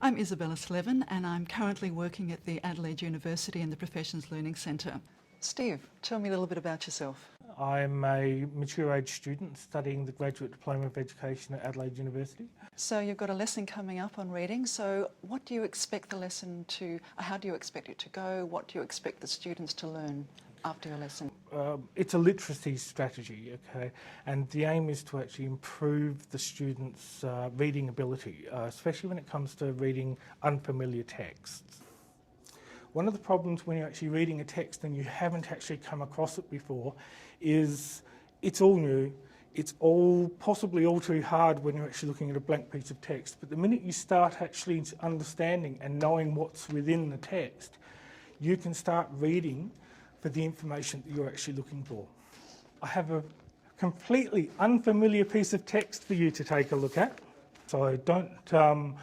I'm Isabella Slevin and I'm currently working at the Adelaide University in the Professions Learning Centre. Steve, tell me a little bit about yourself. I'm a mature age student studying the Graduate Diploma of Education at Adelaide University. So you've got a lesson coming up on reading, so what do you expect the lesson to, how do you expect it to go? What do you expect the students to learn after your lesson? It's a literacy strategy, okay, and the aim is to actually improve the students' reading ability, especially when it comes to reading unfamiliar texts. One of the problems when you're actually reading a text and you haven't actually come across it before is it's all new, it's all possibly all too hard when you're actually looking at a blank piece of text, but the minute you start actually understanding and knowing what's within the text, you can start reading for the information that you're actually looking for. I have a completely unfamiliar piece of text for you to take a look at, so I don't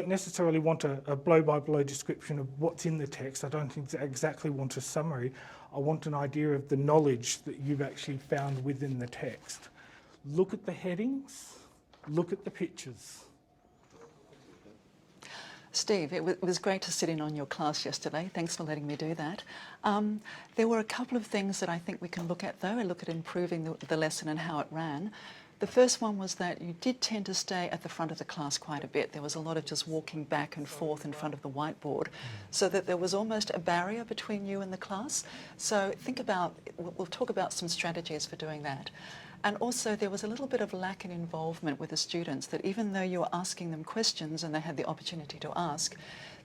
necessarily want a blow-by-blow description of what's in the text. I don't exactly want a summary. I want an idea of the knowledge that you've actually found within the text. Look at the headings, look at the pictures. Steve, it was great to sit in on your class yesterday. Thanks for letting me do that. There were a couple of things that I think we can look at though, and look at improving the lesson and how it ran. The first one was that you did tend to stay at the front of the class quite a bit. There was a lot of just walking back and forth in front of the whiteboard, so that there was almost a barrier between you and the class. So think about, we'll talk about some strategies for doing that. And also there was a little bit of lack in involvement with the students, that even though you were asking them questions and they had the opportunity to ask,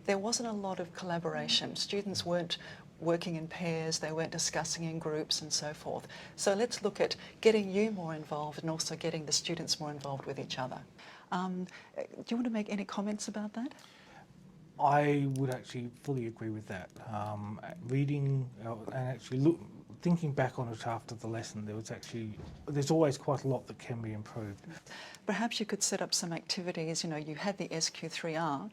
there wasn't a lot of collaboration. Students weren't working in pairs, they weren't discussing in groups and so forth. So let's look at getting you more involved and also getting the students more involved with each other. Do you want to make any comments about that? I would actually fully agree with that. Reading and actually thinking back on it after the lesson, there's always quite a lot that can be improved. Perhaps you could set up some activities. You know, you had the SQ3R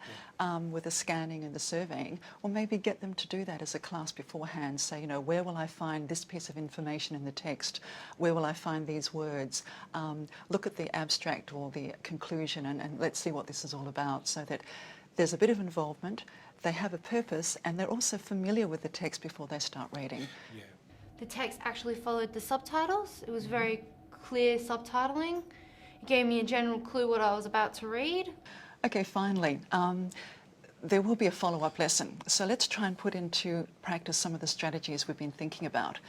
with the scanning and the surveying, or maybe get them to do that as a class beforehand. Say, you know, where will I find this piece of information in the text? Where will I find these words? Look at the abstract or the conclusion and let's see what this is all about, so that there's a bit of involvement, they have a purpose, and they're also familiar with the text before they start reading. Yeah. The text actually followed the subtitles. It was very clear subtitling. It gave me a general clue what I was about to read. Okay, finally, there will be a follow-up lesson. So let's try and put into practice some of the strategies we've been thinking about.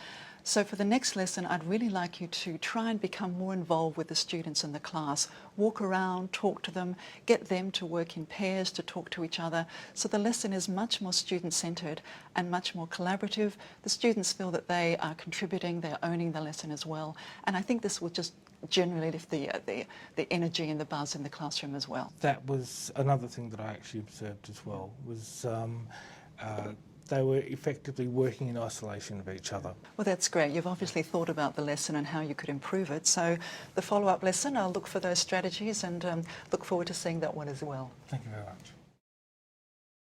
So for the next lesson, I'd really like you to try and become more involved with the students in the class. Walk around, talk to them, get them to work in pairs, to talk to each other. So the lesson is much more student-centred and much more collaborative. The students feel that they are contributing, they're owning the lesson as well. And I think this will just generally lift the energy and the buzz in the classroom as well. That was another thing that I actually observed as well, was they were effectively working in isolation of each other. Well, that's great. You've obviously thought about the lesson and how you could improve it. So the follow-up lesson, I'll look for those strategies and look forward to seeing that one as well. Thank you very much.